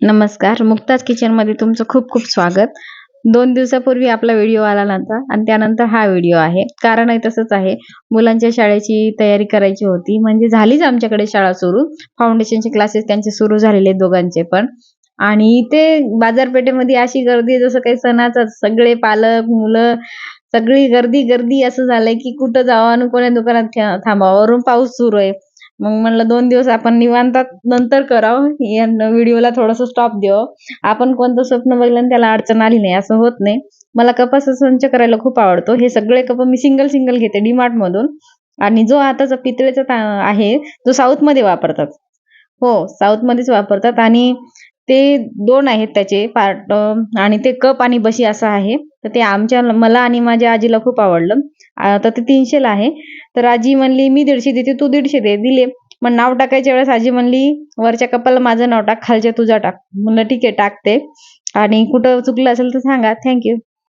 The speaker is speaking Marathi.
नमस्कार. मुक्ताज किचनमध्ये तुमचं खूप खूप स्वागत. 2 दिवसापूर्वी आपला व्हिडिओ आला नव्हता आणि त्यानंतर हा व्हिडिओ आहे. कारणही तसंच आहे. मुलांच्या शाळेची तयारी करायची होती. म्हणजे झालीच आमच्याकडे शाळा सुरू. फाउंडेशनचे क्लासेस त्यांचे सुरू झालेले आहेत दोघांचे पण. आणि इथे बाजारपेठेमध्ये अशी गर्दी जसं काही सणाचाच. सगळे पालक, मुलं सगळी गर्दी असं झालंय, की कुठं जावं आणि कोण्या दुकानात थांबावं. वरून पाऊस सुरू आहे. मग म्हणलं 2 दिवस आपण निवांतात नंतर करावं. या व्हिडिओला थोडंसं स्टॉप द्यावं. आपण कोणतं स्वप्न बघलं आणि त्याला अडचण आली नाही असं होत नाही. मला कपाचा संच करायला खूप आवडतो. हे सगळे कप मी सिंगल घेते DMartमधून आणि जो आताचा पितळेचा आहे, जो साऊथमध्ये वापरतात. हो, साऊथमध्येच वापरतात आणि ते 2 आहेत त्याचे पार्ट आणि ते कप आणि बशी असं आहे. तर ते मला आणि माझ्या आजीला खूप आवडलं. तर ते 300 ला आहे. तर आजी म्हणली, "मी 150 देते, तू 150 दे." दिले. मग नाव टाकायच्या वेळेस आजी म्हणली, "वरच्या कपाला माझं नाव टाक, खालच्या तुझं टाक." म्हणलं, "ठीक आहे, टाकते आणि कुठं चुकलं असेल तर सांगा. थँक